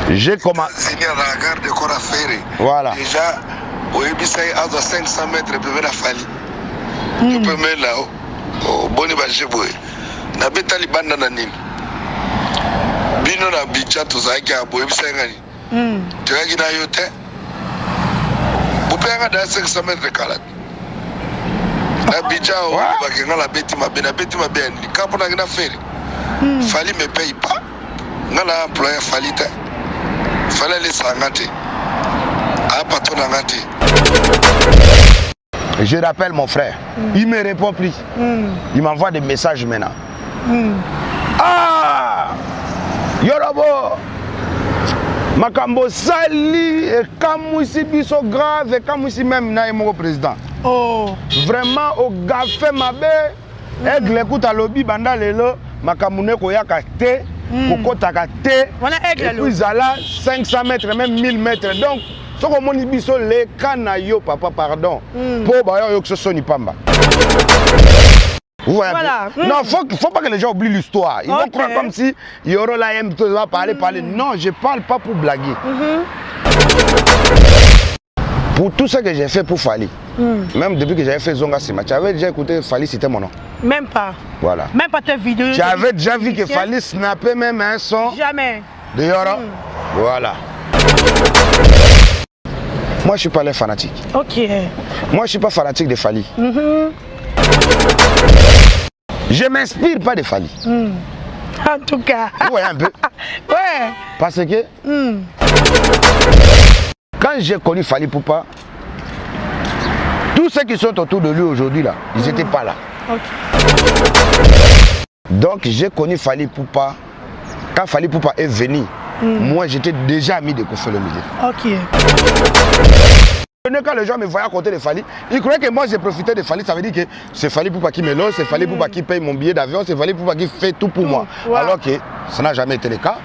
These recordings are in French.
J'ai commencé. Voilà. Déjà, au Ebissaï, à 500 mètres, je peux la Fali. Je peux mettre là, au Boni Bajeboué. Na Betali Banda Nanin. Bino na Bicha, tout ça, qui a beau Ebissaï. Tu as dit à Yote. Vous pouvez aller à 500 mètres de Kalat. Na Bicha, au Bakanga, la Betima, la Betima, bien. Le cap on a gagné faire. Fali me paye pas. On a employé Fali. Fallait les s'engager. Ah, patron engagé. Je rappelle mon frère. Il me répond plus. Il m'envoie des messages maintenant. Ah! Yorobo! Makambo Sali et Kamousi Biso grave et Kamousi même na mon président. Oh! Vraiment au gafé mabé. Aigle écoute à lobby banda lelo. Makamune koyaka te. Kokotaka te. Et puis Zala 500 mètres, même 1000 mètres. Donc, ce qu'on dit biso les canayo papa pardon. Pour bayo yo que ce soit ni pamba. Voilà. Non, faut pas que les gens oublient l'histoire. Ils vont croire comme si Yoro la aime tout va parler. Non, je parle pas pour blaguer. Pour tout ce que j'ai fait pour Fali, même depuis que j'avais fait Zonga Sima, tu avais déjà écouté Fali, c'était mon nom. Même pas. Voilà. Même pas tes vidéos. Tu avais déjà vu que Fali snappait même un son. Jamais. De Yoro. Voilà. Moi, je suis pas les fanatique. Ok. Moi, je suis pas fanatique de Fali. Je m'inspire pas de Fali. En tout cas. Vous voyez un peu. Ouais. Parce que quand j'ai connu Fali Poupa, tous ceux qui sont autour de lui aujourd'hui là, ils n'étaient pas là. Donc j'ai connu Fali Poupa. Quand Fali Poupa est venu, moi j'étais déjà ami de Kofi Olomide. Quand les gens me voyaient à côté de Fali, ils croyaient que moi j'ai profité de Fali. Ça veut dire que c'est Fali Poupa qui me loge, c'est Fali Poupa qui paye mon billet d'avion, c'est Fali Poupa qui fait tout pour moi. Alors que ça n'a jamais été le cas.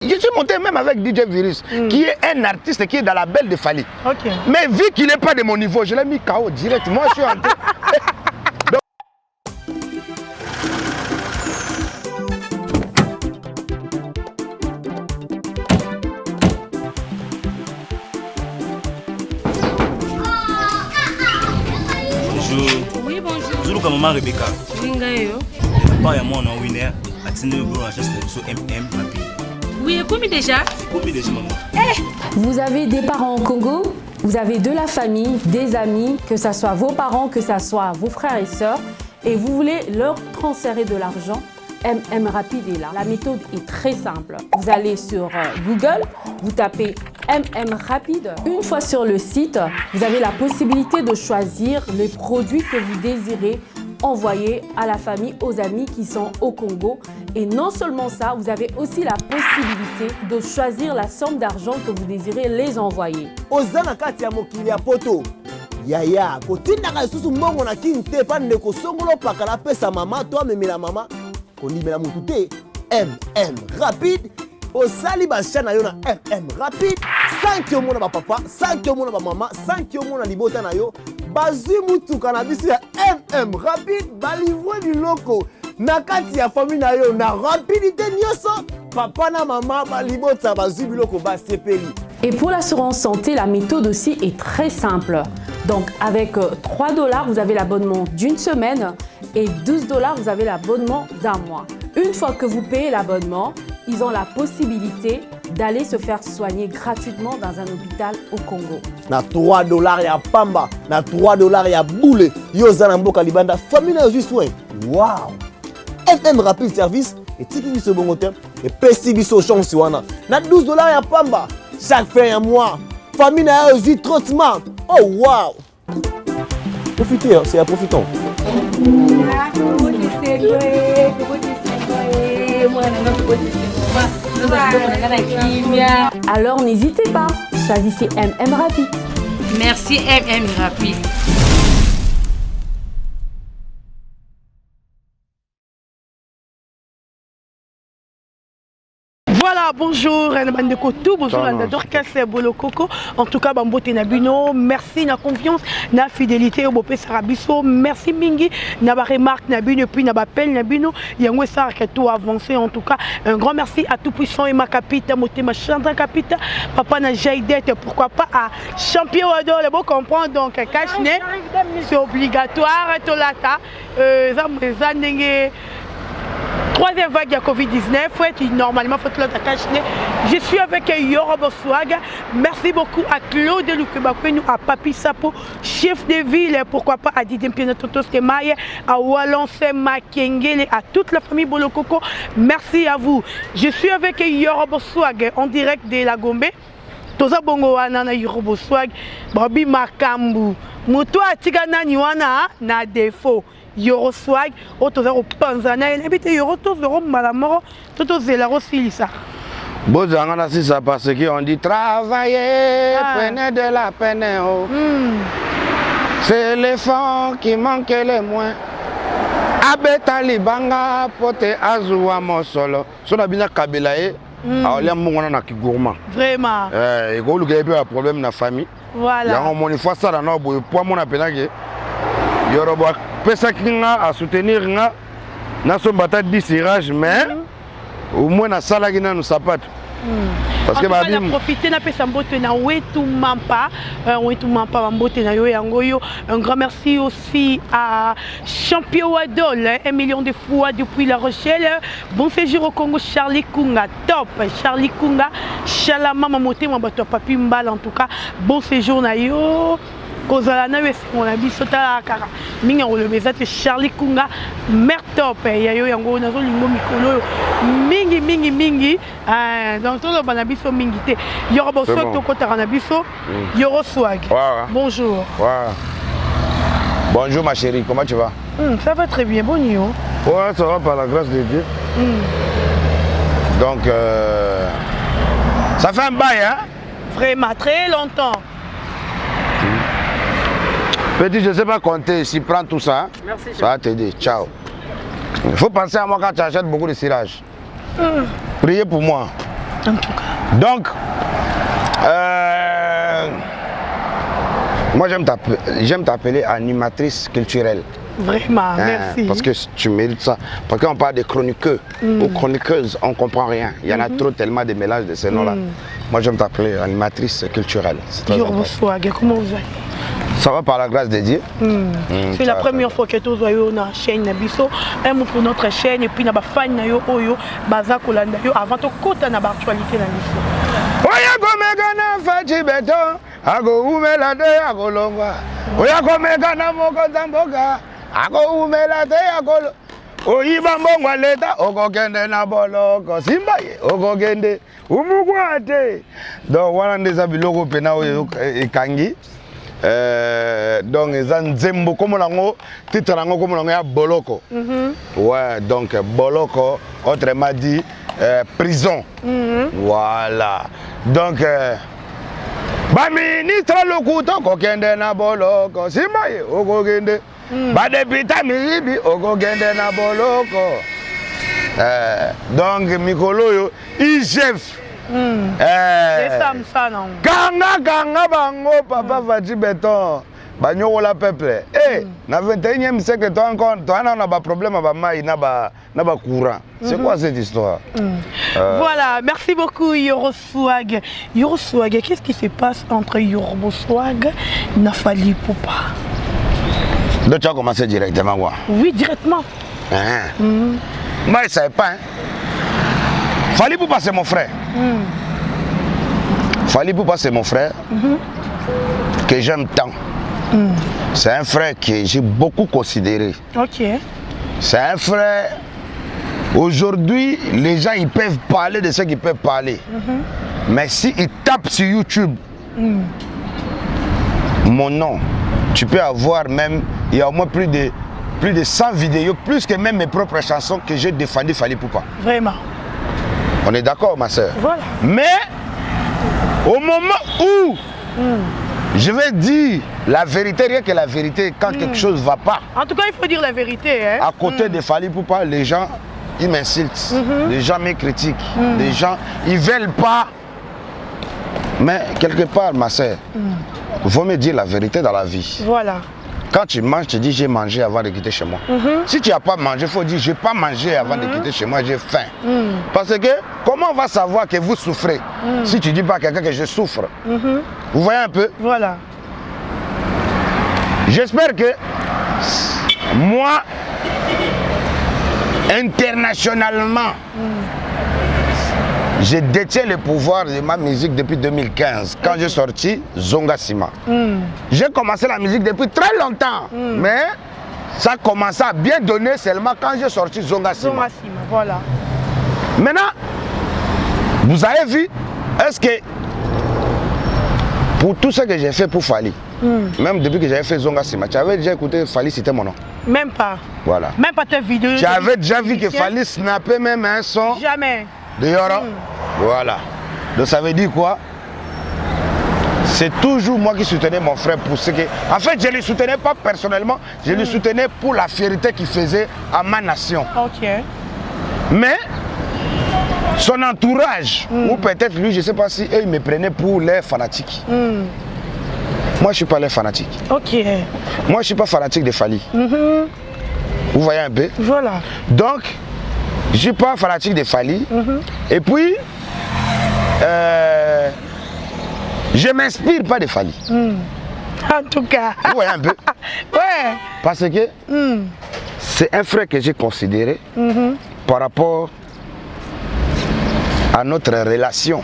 Je suis monté même avec DJ Virus, qui est un artiste qui est dans la belle de Fali. Mais vu qu'il n'est pas de mon niveau, je l'ai mis KO direct. Moi, je suis entré. Bonjour. Oui, bonjour. Bonjour, maman Rebecca. Oui, ngayo. Papa et moi, on a winner. Attendez, on a acheté sur MM rapide. Oui, combien déjà? Combien déjà, maman? Vous avez des parents au Congo, vous avez de la famille, des amis, que ce soit vos parents, que ce soit vos frères et sœurs, et vous voulez leur transférer de l'argent, MM Rapide est là. La méthode est très simple. Vous allez sur Google, vous tapez MM Rapide. Une fois sur le site, vous avez la possibilité de choisir les produits que vous désirez envoyer à la famille, aux amis qui sont au Congo. Et non seulement ça, vous avez aussi la possibilité de choisir la somme d'argent que vous désirez les envoyer. Ozana kati ya mokili ya poto. Yaya, kotinaka lisusu mbongo na kinte pa ndeko songolo pakala pesa mama, toi memela mama. Konimela mutu te. MM Rapide. Osali basha na yo na MM Rapide. 5 yo mona ba papa, 5 yo mona ba mama, 5 yo mona libota na yo. Bazui mutuka na bisi ya MM Rapide balivwe biloko na kati ya famille na yo na rapidité nyoso papa na maman balibota bazui biloko ba sepeli. Et pour l'assurance santé, la méthode aussi est très simple. Donc avec 3 $, vous avez l'abonnement d'une semaine et 12 $, vous avez l'abonnement d'un mois. Une fois que vous payez l'abonnement, ils ont la possibilité d'aller se faire soigner gratuitement dans un hôpital au Congo. Na 3 $ ya pamba, na 3 $ ya boule, yo zana mboka libanda, famille na yo soin. Wow! MM Rapide Service et tiki biso bongo terme et pesi biso chance wana. Na 12 $ ya pamba, chaque fin un mois, famille na yo traitement. Oh wow! Profitez, c'est à profitant. Alors n'hésitez pas, choisissez MM Rapide. Merci MM Rapide. Voilà, bonjour, bonjour, Dorcas Bolokoko. En tout cas, Bambote Nabino, merci na confiance, na fidélité au Bopé Sarabiso, merci Mingi, na ba remarque Nabino, puis na ba appel Nabino, Yangwe Sar qui a tout avancé. En tout cas, un grand merci à tout puissant et ma capita, Motema Chanta Capita, Papa na Jaidette, pourquoi pas à Champion Ado, le beau comprendre donc Kachne, c'est obligatoire, Tolata, Zamrezanenge. Troisième vague de Covid-19, normalement, je suis avec Yorobo Swag. Merci beaucoup à Claude Lukebakwenu, à Papi Sapo, chef de ville, pourquoi pas à Didier Pianototos Kemaye, à Walonse Makengele, à toute la famille Bolokoko. Merci à vous. Je suis avec Yorobo Swag en direct de la Gombe. Toza bongo wana na Yorobo Swag, Babi Makambu. Muto atigana niwana na défaut. Yoro Swag, autoza au Panzana, et habite Yoro Tozoro Malamoro, tout Zélaro Silissa. Bozangana si ça parce qu'on dit travailler, prenez de la peine. C'est l'éléphant qui manque le moins. Abeta libanga pote azua mon solo. Son abina kabelae, aolia mongona na kigourma. Vraiment. Et quand il y a un problème dans la famille, voilà. Il y a un moment fois ça dans nos bois, pour mon appel Yorobo pesa kinga à soutenir nga na son bata disirage mais au moins na sala gina nous sapat parce que ba bien profiter na pesa mbote na wetu mampa mbote na yo yangoyo. Un grand merci aussi à Champion Wadol, 1 million de fois depuis La Rochelle. Bon séjour au Congo, Charlie Kunga, top. Charlie Kunga, Shalama Mamote, mon bateau papi mbal en tout cas. Bon séjour na yo. Kozala na on a biso ta kara minga o le bezate Charlie Kunga mer top ya yo yango nazo lingo mikolo mingi donc tout le bana biso mingi te Yorobo Swag to kota na biso Yoro Swag. Bonjour. Bonjour ma chérie, comment tu vas? Ça va très bien, bon yo. Ouais, ça va par la grâce de Dieu. Donc ça fait un bail hein? Vraiment très longtemps. Petit, je ne sais pas compter, si prends tout ça, merci, ça va t'aider. Ciao. Il faut penser à moi quand tu achètes beaucoup de cirage. Priez pour moi. En tout cas. Donc, moi j'aime t'appeler animatrice culturelle. Vraiment, merci. Parce que tu mérites ça. Parce qu'on parle de chroniqueux ou chroniqueuses, on ne comprend rien. Il y en a trop tellement de mélanges de ces noms-là. Moi j'aime t'appeler animatrice culturelle. Yorobo Swag, comment vous allez? Ça va par la grâce de Dieu. C'est la première fois que tu vois na chaîne Nabiso, un mot pour notre chaîne et puis na ba fan na yo oyo baza kolanda yo avant to kota na ba actualité na biso. Oya komeka na fachi beto, ako umela de ako longwa. Oya komeka na moko zamboka, ako umela de ako oyiba mbongwa leta okokende na boloko simbaye okokende umukwate. Donc wana ndeza biloko pena oyo ekangi. Donc ils ont Zembo comme on titre comme on a Boloko. Ouais, donc Boloko, autrement dit prison. Voilà. Donc ba ministre le couteau kokende na Boloko. Simbaye okokende. Ba député miribi okokende na Boloko. Donc mikolo yo IGF. Kanga bango papa Fachi Beton banyo la peuple na 21e siècle toi encore toi on a pas problème ba mai na ba courant. C'est quoi cette histoire? Voilà, merci beaucoup Yoro Swag. Yoro Swag, qu'est-ce qui se passe entre Yorobo Swag et Nafali Poupa? Donc tu as commencé directement quoi? Oui, directement. Moi je savais pas. Fali Poupa c'est mon frère. Fali Poupa c'est mon frère que j'aime tant. C'est un frère que j'ai beaucoup considéré. Ok. C'est un frère. Aujourd'hui, les gens ils peuvent parler de ce qu'ils peuvent parler. Mais s'ils tapent sur YouTube mon nom, tu peux avoir même, il y a au moins plus de 100 vidéos, plus que même mes propres chansons que j'ai défendu Fali Poupa. Vraiment. On est d'accord, ma soeur. Voilà. Mais au moment où je vais dire la vérité, rien que la vérité, quand quelque chose ne va pas. En tout cas, il faut dire la vérité. Hein? À côté de Fali Poupa, les gens ils m'insultent, les gens me critiquent, les gens, ils veulent pas. Mais quelque part, ma sœur, il faut me dire la vérité dans la vie. Voilà. Quand tu manges, tu dis j'ai mangé avant de quitter chez moi. Si tu n'as pas mangé, il faut dire j'ai pas mangé avant de quitter chez moi, j'ai faim. Parce que comment on va savoir que vous souffrez si tu dis pas à quelqu'un que je souffre? Vous voyez un peu? Voilà. J'espère que moi, internationalement, je détiens le pouvoir de ma musique depuis 2015, quand j'ai sorti Zonga Sima. J'ai commencé la musique depuis très longtemps, mais ça a commencé à bien donner seulement quand j'ai sorti Zonga Sima. Zonga Sima, voilà. Maintenant, vous avez vu, est-ce que pour tout ce que j'ai fait pour Fally, même depuis que j'avais fait Zonga Sima, tu avais déjà écouté Fally, c'était mon nom? Même pas. Voilà. Même pas tes vidéos. Tu avais déjà vu que Fally snappait même un son? Jamais. De Yoro. Voilà. Donc ça veut dire quoi? C'est toujours moi qui soutenais mon frère pour ce que... En fait, je ne le soutenais pas personnellement, je le soutenais pour la fierté qu'il faisait à ma nation. Ok. Mais son entourage, ou peut-être lui, je ne sais pas si eux, ils me prenaient pour les fanatiques. Moi, je ne suis pas les fanatiques. Ok. Moi, je ne suis pas fanatique de Fally. Vous voyez un peu? Voilà. Donc, je ne suis pas fanatique de Fally. Et puis, je ne m'inspire pas de Fally. En tout cas. Vous voyez un peu? Ouais. Parce que c'est un frère que j'ai considéré par rapport à notre relation.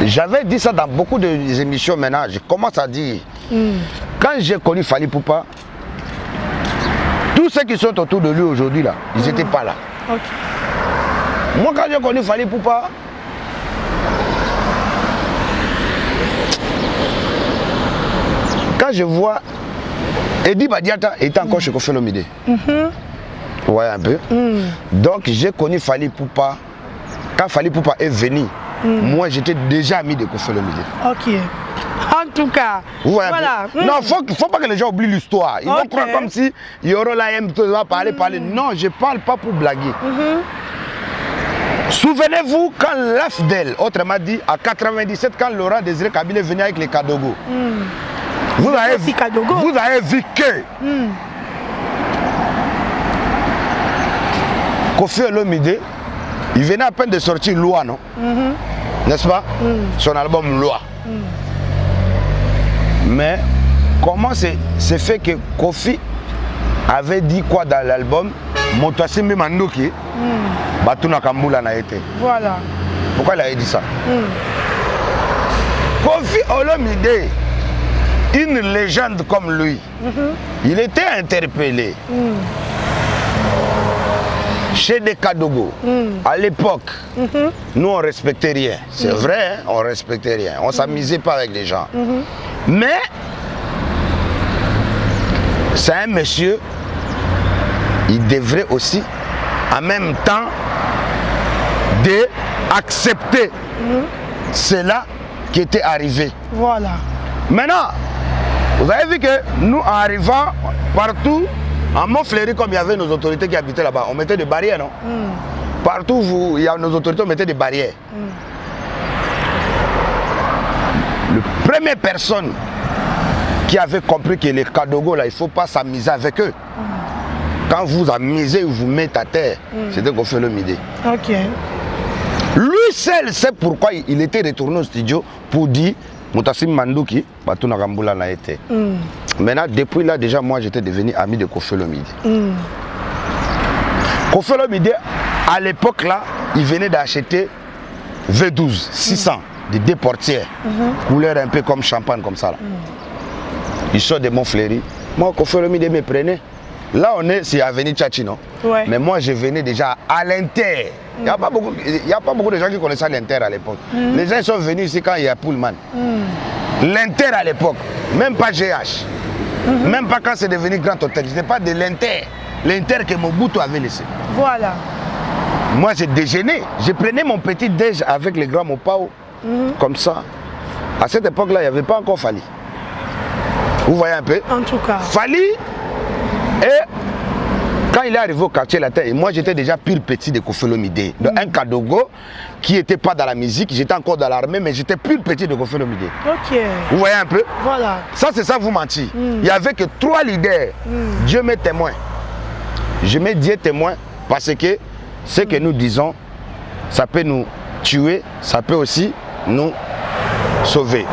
J'avais dit ça dans beaucoup d'émissions maintenant. Je commence à dire. Quand j'ai connu Fally Ipupa, tous ceux qui sont autour de lui aujourd'hui, là, ils n'étaient pas là. Ok. Moi, quand j'ai connu Fally Ipupa, quand je vois Eddie Badiata était encore chez Koffi Olomide. Vous voyez un peu? Donc j'ai connu Fally Ipupa. Quand Fally Ipupa est venu, moi j'étais déjà ami de Koffi Olomide. Ok. En tout cas, vous voyez voilà. Non, faut pas que les gens oublient l'histoire. Ils vont croire comme si Yoro là aime parler. Non, je parle pas pour blaguer. Souvenez-vous quand l'AFDEL, autrement dit, à 97, quand Laurent Désiré Kabila est venu avec les Kadogo. Vous avez vu que Koffi Olomide, il venait à peine de sortir Loi, non? N'est-ce pas? Son album Loi. Mais comment c'est fait que Koffi avait dit quoi dans l'album? Motoasimbi Mandoki, Batuna Kambula n'a été. Voilà. Pourquoi il avait dit ça? Koffi Olomide, une légende comme lui, il était interpellé chez des Kadogo. À l'époque, nous on respectait rien. C'est vrai, hein, on respectait rien. On s'amusait pas avec les gens. Mais c'est un monsieur, il devrait aussi en même temps d'accepter cela qui était arrivé. Voilà. Maintenant, vous avez vu que nous, en arrivant partout, en Montfleury, comme il y avait nos autorités qui habitaient là-bas, on mettait des barrières, non? Partout où il y a nos autorités, on mettait des barrières. La première personne qui avait compris que les Kadogo, là, il ne faut pas s'amuser avec eux. Quand vous amusez, vous mettez à terre, c'était Koffi Olomide. Ok. Lui seul sait pourquoi il était retourné au studio pour dire Moutasim Manduki, Batuna Kambula n'a été. Maintenant, depuis là, déjà, moi, j'étais devenu ami de Koffi Olomide. Koffi Olomide, à l'époque, là, il venait d'acheter V12, 600, des deux portières, couleur un peu comme champagne, comme ça. Là. Il sort de Montfleury. Moi, Koffi Olomide me prenait. Là, on est, c'est Avenue Tchatchi, non? Ouais. Mais moi, je venais déjà à l'Inter. Il n'y a pas beaucoup de gens qui connaissaient l'Inter à l'époque. Les gens sont venus ici quand il y a Pullman. L'Inter à l'époque, même pas GH. Même pas quand c'est devenu Grand Hôtel. Ce n'était pas de l'Inter. L'Inter que Mobutu avait laissé. Voilà. Moi, j'ai déjeuné. Je prenais mon petit déj avec les grands Mopao. Comme ça. À cette époque-là, il n'y avait pas encore Fally. Vous voyez un peu? En tout cas. Fally, et quand il est arrivé au quartier latin, et moi j'étais déjà pire petit de Koffi Olomide. Donc un Kadogo qui n'était pas dans la musique, j'étais encore dans l'armée, mais j'étais pire petit de Koffi Olomide. Ok. Vous voyez un peu? Voilà. Ça c'est ça vous mentir. Il n'y avait que 3 leaders. Dieu m'est témoin. Je mets Dieu témoin parce que ce que nous disons, ça peut nous tuer, ça peut aussi nous sauver.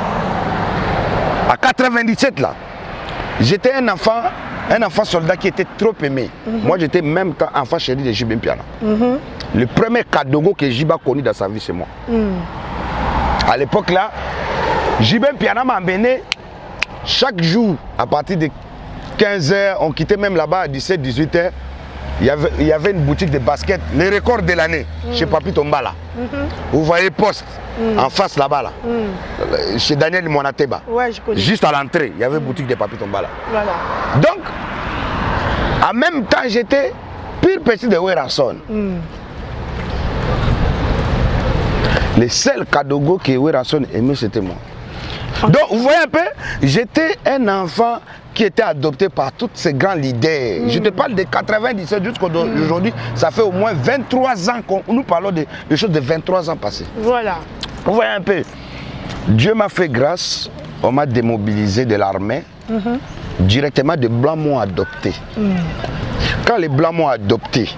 À 97 là, j'étais un enfant soldat qui était trop aimé. Moi, j'étais même temps enfant chéri de Jibin Piana. Le premier Kadogo que Jiba a connu dans sa vie, c'est moi. À l'époque là, Jibin Piana m'a emmené chaque jour à partir de 15h. On quittait même là-bas à 17-18h. Il y avait une boutique de basket, les records de l'année, chez Papi Tombala. Vous voyez Poste, en face là-bas, là. Chez Daniel Monateba. Ouais, je connais. Juste à l'entrée, il y avait une boutique de Papi Tombala. Voilà. Donc, en même temps, j'étais pire petit de Werason. Le seul Kadogo que Werason aimait, c'était moi. Donc, vous voyez un peu, j'étais un enfant qui était adopté par tous ces grands leaders. Je te parle de 97 jusqu'à aujourd'hui, ça fait au moins 23 ans qu'on nous parlons de choses de 23 ans passés. Voilà. Vous voyez un peu, Dieu m'a fait grâce, on m'a démobilisé de l'armée, directement de Blancs m'ont adopté. Quand les Blancs m'ont adopté,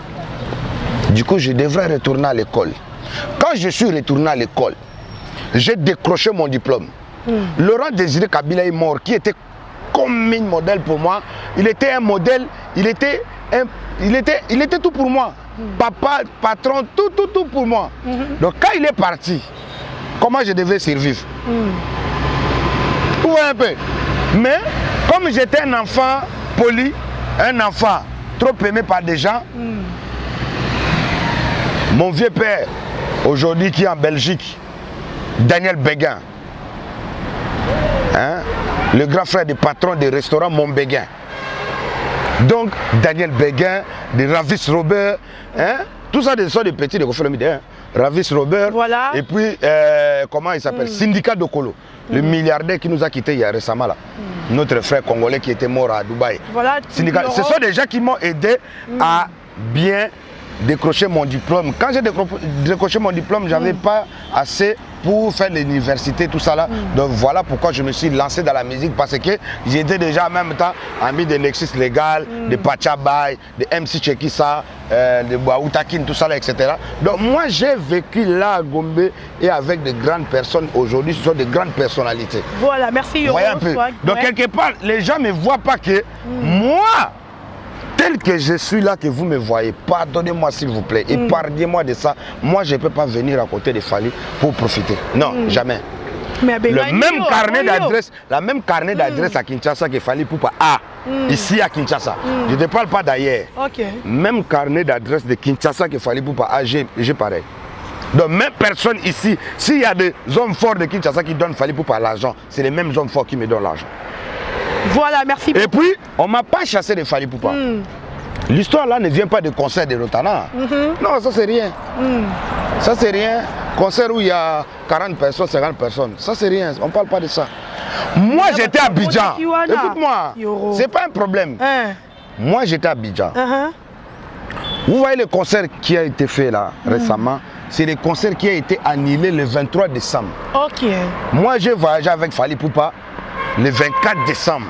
du coup je devrais retourner à l'école. Quand je suis retourné à l'école, j'ai décroché mon diplôme. Laurent Désiré Kabila est mort, qui était comme un modèle pour moi. Il était un modèle, il était tout pour moi. Papa, patron, tout pour moi. Donc quand il est parti, comment je devais survivre? Vous voyez un peu. Mais comme j'étais un enfant poli, un enfant trop aimé par des gens, mon vieux père, aujourd'hui qui est en Belgique, Daniel Béguin, hein, le grand frère du patron des restaurants Montbéguin. Donc, Daniel Béguin, de Ravis Robert, hein, tout ça, ce sont des petits de Koffi Olomide, hein. Ravis Robert, voilà. Et puis, comment il s'appelle, Syndicat Dokolo, le milliardaire qui nous a quittés il y a récemment là. Notre frère congolais qui était mort à Dubaï. Voilà, Syndicat, ce sont des gens qui m'ont aidé à bien décrocher mon diplôme. Quand j'ai décroché mon diplôme, je n'avais pas assez pour faire l'université, tout ça là. Donc voilà pourquoi je me suis lancé dans la musique, parce que j'étais déjà en même temps ami de Nexus Légal, de Pachabay, de MC Chekissa, de Baoutakin, tout ça là, etc. Donc moi j'ai vécu là à Gombe et avec de grandes personnes. Aujourd'hui, ce sont de grandes personnalités. Voilà, merci Yoro. Voyez un peu. Donc quelque part, les gens ne voient pas que moi, tel que je suis là, que vous me voyez, pardonnez-moi s'il vous plaît, épargnez-moi de ça. Moi, je ne peux pas venir à côté de Fally pour profiter. Non, jamais. Mais le même carnet d'adresse, la même carnet d'adresse à Kinshasa que Fally Ipupa a, ici à Kinshasa. Je ne parle pas d'ailleurs. Même carnet d'adresse de Kinshasa que Fally Ipupa a, j'ai pareil. Donc même personne ici, s'il y a des hommes forts de Kinshasa qui donnent Fally Ipupa l'argent, c'est les mêmes hommes forts qui me donnent l'argent. Voilà, merci beaucoup. Et puis, on ne m'a pas chassé de Fally Ipupa. L'histoire là ne vient pas de concert de Rotana. Non, ça c'est rien. Ça c'est rien. Concert où il y a 40 personnes, 50 personnes. Ça c'est rien. On ne parle pas de ça. Moi j'étais à Abidjan. Écoute-moi, c'est pas un problème. Moi j'étais à Abidjan. Vous voyez le concert qui a été fait là récemment. C'est le concert qui a été annulé le 23 décembre. Ok. Moi j'ai voyagé avec Fally Ipupa le 24 décembre.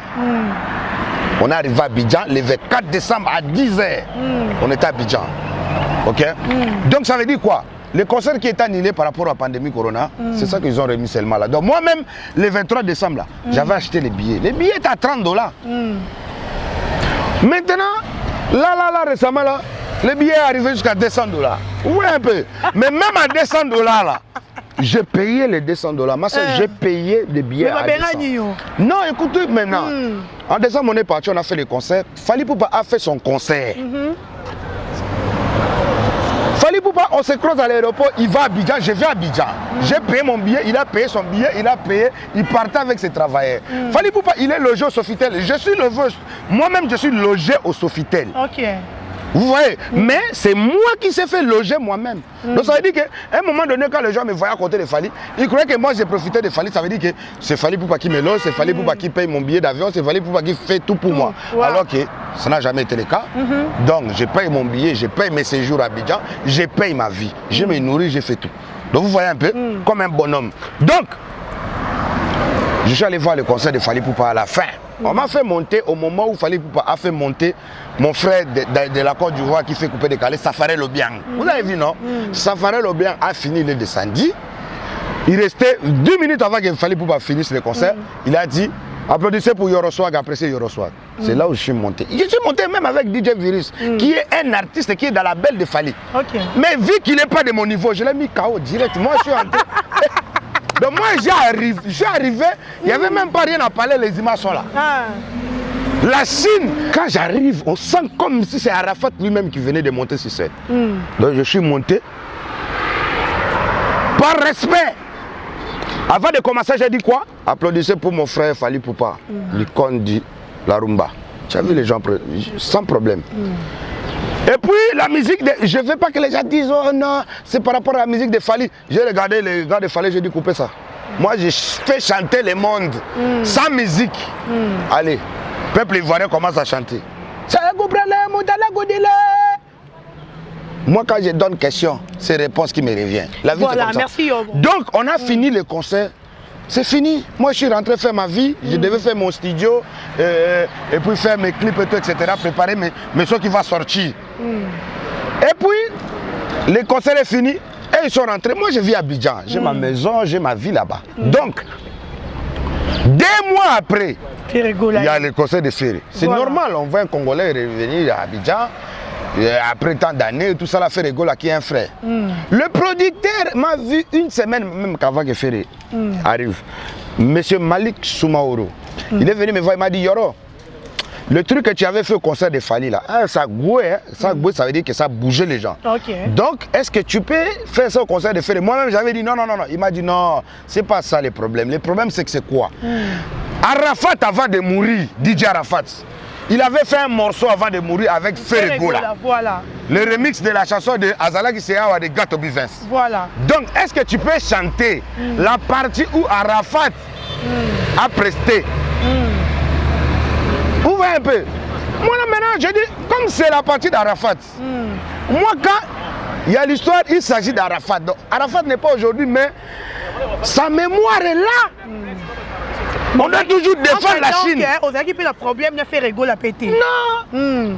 On est arrivé à Abidjan le 24 décembre à 10h. On était à Abidjan. Ok. Donc ça veut dire quoi? Le concert qui est annulé par rapport à la pandémie Corona, c'est ça qu'ils ont remis seulement là. Donc moi-même, le 23 décembre, là, j'avais acheté les billets. Les billets étaient à $30. Maintenant, là, récemment, là, les billets est arrivé jusqu'à $200. Oui, un peu. Mais même à $200, là, j'ai payé les $200. Ma soeur, j'ai payé les billets à $200. Non, écoutez maintenant. En décembre, on est parti, on a fait le concert. Fally Ipupa a fait son concert. Fally Ipupa, on se croise à l'aéroport, il va à Abidjan, je vais à Abidjan. J'ai payé mon billet, il a payé son billet, il a payé, il partait avec ses travailleurs. Fally Ipupa, il est logé au Sofitel. Je suis logé, moi-même je suis logé au Sofitel. Ok. Vous voyez, mais c'est moi qui s'ai fait loger moi-même. Donc ça veut dire qu'à un moment donné, quand les gens me voyaient à côté de Fally, ils croyaient que moi j'ai profité de Fally. Ça veut dire que c'est Fally pour pas qu'il me loge, c'est Fally pour pas qu'il paye mon billet d'avion, c'est Fally pour pas qu'il fait tout pour moi. Wow. Alors que ça n'a jamais été le cas. Donc je paye mon billet, je paye mes séjours à Abidjan, je paye ma vie. Je me nourris, je fais tout. Donc vous voyez un peu, comme un bonhomme. Donc, je suis allé voir le concert de Fally Poupa à la fin. On m'a fait monter au moment où Fally Poupa a fait monter mon frère de la Côte d'Ivoire qui fait couper des calés, Safaré Lobiang. Vous avez vu, non? Safaré Lobiang a fini le descendu. Il restait 2 minutes avant que Fally Poupa finisse le concert. Il a dit, applaudissez pour Yoroswag, appréciez Yoroswag. C'est là où je suis monté. Je suis monté même avec DJ Virus, qui est un artiste qui est dans la belle de Fally. Mais vu qu'il n'est pas de mon niveau, je l'ai mis KO direct. Moi, je suis entré. Donc moi, j'ai arrivé, il n'y avait même pas rien à parler, les images sont là. La Chine, quand j'arrive, on sent comme si c'est Arafat lui-même qui venait de monter sur scène. Donc je suis monté. Par respect. Avant de commencer, j'ai dit quoi? Applaudissez pour mon frère Fally Poupa, l'icône dit la rumba. Tu as vu les gens, sans problème. Et puis la musique, je ne veux pas que les gens disent oh non, c'est par rapport à la musique de Fally. J'ai regardé les gars de Fally, j'ai dit couper ça. Moi, je fais chanter le monde sans musique. Allez, peuple ivoirien commence à chanter. Moi, quand je donne question, c'est réponse qui me revient. La vie, voilà, c'est comme merci. ça. Donc, on a fini le concert. C'est fini. Moi, je suis rentré faire ma vie. Je devais faire mon studio et puis faire mes clips et tout, etc. Préparer mes sons qui vont sortir. Et puis, le concert est fini. Et ils sont rentrés. Moi, je vis à Abidjan. J'ai ma maison, j'ai ma vie là-bas. Donc, 2 mois après, il y a le concert de Ferry. C'est normal. On voit un Congolais revenir à Abidjan. Après tant d'années, tout ça, la Ferry Gola qui est un frère. Le producteur m'a vu 1 semaine, même qu'avant que Ferry arrive. Monsieur Malik Soumaoro. Il est venu me voir, il m'a dit Yoro, le truc que tu avais fait au concert de Fally là, ça gouait, ça veut dire que ça bougeait les gens. Donc, est-ce que tu peux faire ça au concert de Ferry? Moi-même, j'avais dit non. Il m'a dit non, c'est pas ça le problème. Le problème, c'est que c'est quoi? Arafat, avant de mourir, DJ Arafat, il avait fait un morceau avant de mourir avec Ferry Gola. Voilà. Le remix de la chanson de Azala Giseawa de Gato Bivens. Voilà. Donc, est-ce que tu peux chanter la partie où Arafat a presté? Vous voyez un peu? Moi, là, maintenant, je dis, comme c'est la partie d'Arafat, moi, quand il y a l'histoire, il s'agit d'Arafat. Donc, Arafat n'est pas aujourd'hui, mais sa mémoire est là. On doit toujours défendre la Chine. On a qui peut le problème de faire rigoler la péter. Non.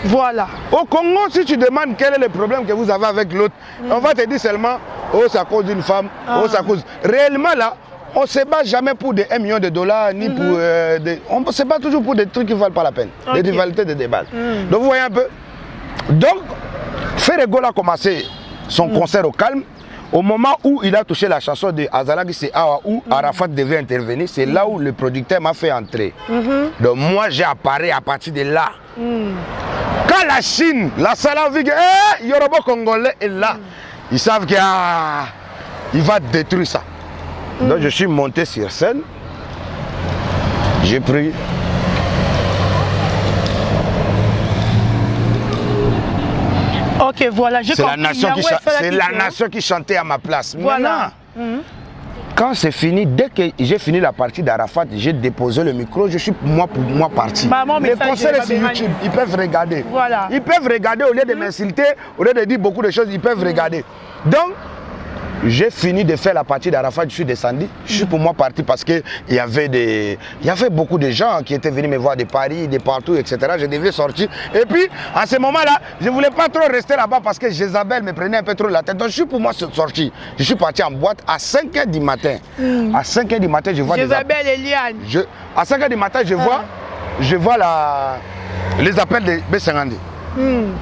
Voilà. Au Congo, si tu demandes quel est le problème que vous avez avec l'autre, on va te dire seulement, oh, c'est à cause d'une femme, oh, c'est à cause. Réellement, là, on ne se bat jamais pour des 1 million de dollars, ni pour des... On se bat toujours pour des trucs qui ne valent pas la peine. Des rivalités, des débats. Donc, vous voyez un peu. Donc, Ferry Gola a commencé son concert au calme. Au moment où il a touché la chanson de Azala Giseawa, où Arafat devait intervenir, c'est là où le producteur m'a fait entrer. Donc moi j'ai apparu à partir de là. Quand la Chine, la salle a vu que Yoruba Congolais est là, ils savent qu'il va détruire ça. Donc je suis monté sur scène, j'ai pris. Ok, voilà, je comprends. C'est la nation qui chantait à ma place. Voilà. Quand c'est fini, dès que j'ai fini la partie d'Arafat, j'ai déposé le micro, je suis moi parti. Les concerts sur YouTube, ils peuvent regarder. Voilà. Ils peuvent regarder au lieu de m'insulter, au lieu de dire beaucoup de choses, ils peuvent regarder. Donc, j'ai fini de faire la partie d'Arafat, je suis descendu. Je suis pour moi parti parce qu'il y avait beaucoup de gens qui étaient venus me voir de Paris, de partout, etc. Je devais sortir. Et puis, à ce moment-là, je ne voulais pas trop rester là-bas parce que Jézabel me prenait un peu trop la tête. Donc, je suis pour moi sorti. Je suis parti en boîte à 5h du matin. À 5h du matin, je vois Jézabel et Liane. À 5h du matin, je vois les appels de B50.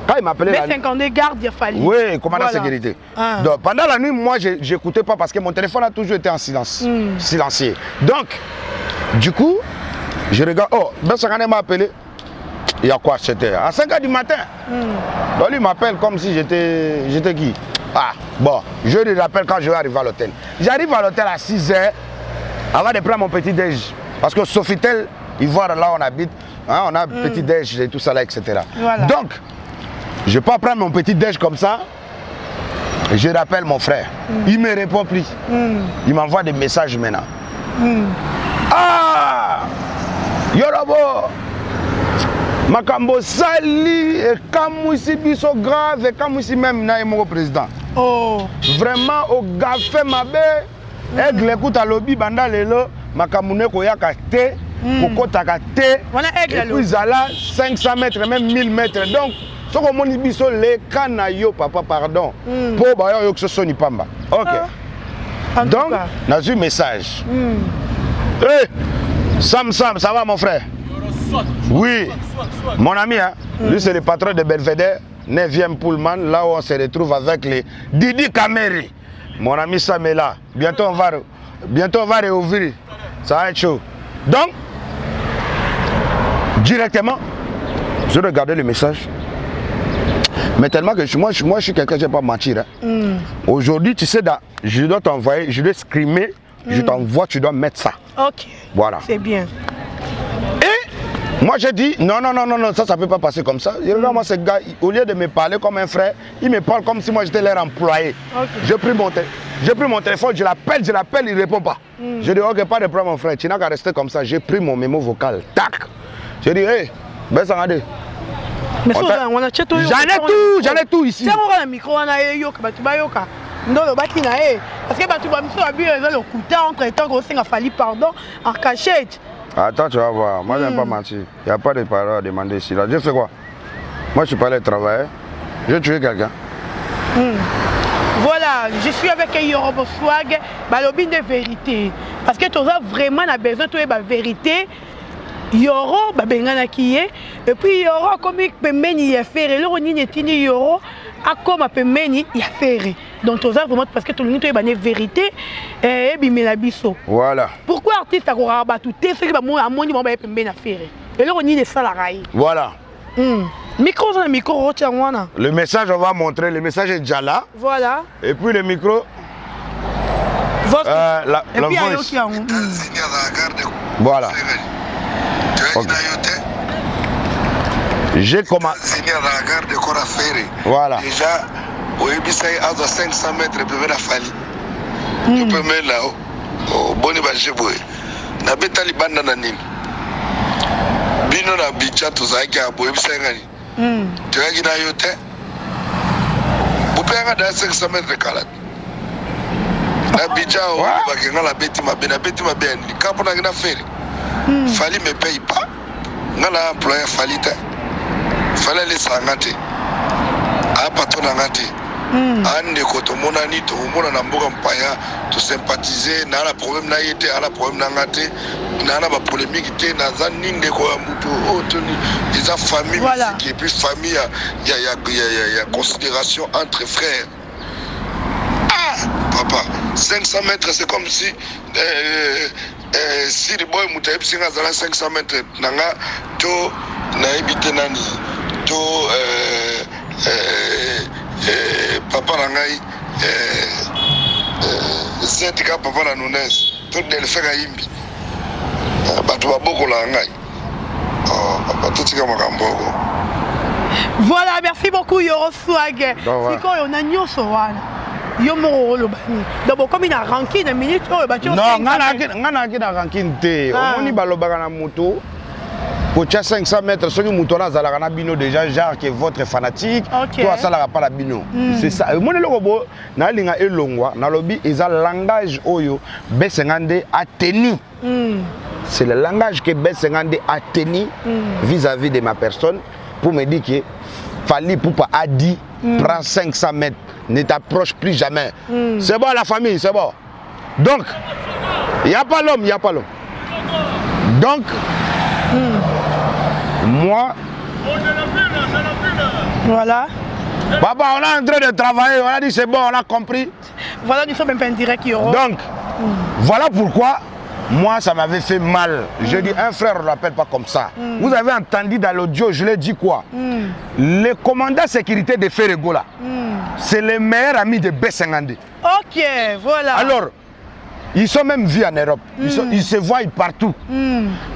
Quand il m'appelait B52 garde de Fally. Oui, commandant sécurité. Donc pendant la nuit, moi je n'écoutais pas parce que mon téléphone a toujours été en silence, silencieux. Donc, du coup, je regarde, oh, B50 m'a appelé. Il y a quoi? C'était à 5h du matin. Donc lui m'appelle comme si j'étais qui? Ah, bon, je lui rappelle quand je vais arriver à l'hôtel. J'arrive à l'hôtel à 6h avant de prendre mon petit déj. Parce que Sofitel, Ivoire, là on habite, hein, on a petit déj et tout ça là, etc. Voilà. Donc, Je peux prendre mon petit déj comme ça. Je rappelle mon frère. Il me répond plus. Il m'envoie des messages maintenant. Ah! Yorobo! Makambo Sali et Kamouissi Biso grave et Kamouissi même na mon président. Oh. Vraiment au gafé mabe. Aigle écoute à lobby banda lelo makamune koyaka te kokota ka te. Voilà aigle et puis zala 500 mètres même 1000 mètres. Donc ce qu'on moni biso le kanayo papa pardon. Pour ba yo que soni pamba. OK. Donc n'a eu message. Hey, Sam, ça va mon frère? Oui, mon ami, hein? Lui c'est le patron de Belvedere, 9e Pullman, là où on se retrouve avec les Didi Kameri. Mon ami Sam est là. Bientôt on va réouvrir. Ça va être chaud. Donc, directement, je regardais le message. Mais tellement que moi je suis quelqu'un, je ne vais pas mentir. Hein? Aujourd'hui, tu sais, je dois t'envoyer, je dois scrimer, je t'envoie, tu dois mettre ça. Ok. Voilà. C'est bien. Et moi j'ai dit non, ça ne peut pas passer comme ça. Regarde moi ce gars, au lieu de me parler comme un frère, il me parle comme si moi j'étais leur employé. Okay. J'ai pris mon téléphone, je l'appelle, il ne répond pas. Je dis ok, pas de problème mon frère, tu n'as qu'à rester comme ça. J'ai pris mon mémo vocal, tac. J'ai dit hey, ben ça va aller. Mais j'en ai tout ici. Tiens, micro, on a yoka, non, le bâti n'a pas. Parce que tu vas me faire le couteau entre temps qu'on a fallu pardon en cachette. Attends, tu vas voir. Moi, je n'aime pas mentir. Il n'y a pas de parole à demander ici. Là, je fais quoi? Moi, je suis pas allé travailler. Je vais tuer quelqu'un. Voilà, je suis avec Yorobo Swag, balobine de vérité. Parce que tu as vraiment besoin de la vérité. Yoro, bengana qui est. Et puis Yoro, comme il peut mener à faire, le roni n'est pas Yoro, à comme peut mener à faire. Donc tu as vraiment parce que tout le monde a une vérité et bien la biso. Voilà. Pourquoi artiste a rabat tout ce qui va à mon niveau peut mener à faire. Et le roni est salarié. Voilà. Micro dans le micro le message on va montrer, le message est déjà là. Voilà. Et puis le micro. La voice. Voilà. Okay. J'ai commencé. Voilà. Déjà, au Ebissaï, à 500 mètres, il peut venir à Fali. Tu peux mettre là-haut. Au Boni Bajeboué. Na betali banda na nini. Bino na bicha tozaki à Boye Bissaï. Tu as dit na yote. Vous pouvez aller à 500 mètres kalat. Na bicha au Bakenga la beti ma ben. Le cap on a gagné faire. Fali me paye pas. Ngala employé Fali ta. Fallait les s'engager. À patron d'engager. Ande koto monani to mona na mboka mpaya to sympathiser na la problème na yete ala problème na ngate na ba polémique te na za ninde ko mutu otoni des familles qui et puis famille il y a considération entre frères. Ah papa 500 mètres c'est comme si si le boy muta epsi nga za 500 mètres nanga to na ebite nani to papa Rangai, c'est que papa la Nunes, tout le fait à Imbi. Voilà, merci beaucoup Yoro Swag. C'est quand on a nyo sowana. Yo mo lo bani. D'abord comme il a ranking une minute oh ba tu. Non, ngana ki na ranking te. O moni balobaka na moto. Pour 500 mètres, ceux qui moutonnent à la bino déjà, genre que votre fanatique, toi ça n'a pas la bino. C'est ça. Moi le robot, na linga elongwa, na lobby, ils ont langage oyo, B50 a tenu. C'est le langage que B50 a tenu vis-à-vis de ma personne pour me dire que Fali Poupa a dit, prends 500 mètres, ne t'approche plus jamais. C'est bon la famille, c'est bon. Donc, il n'y a pas l'homme, il n'y a pas l'homme. Donc, moi, voilà. Papa, on est en train de travailler, on a dit c'est bon, on a compris. Voilà, nous sommes même pas en direct. Donc, voilà pourquoi moi ça m'avait fait mal. Je dis un frère, on ne l'appelle pas comme ça. Vous avez entendu dans l'audio, je l'ai dit quoi? Le commandant sécurité de Ferrego là, c'est le meilleur ami de B50. Ok, voilà. Alors, ils sont même vus en Europe. Ils se voient partout.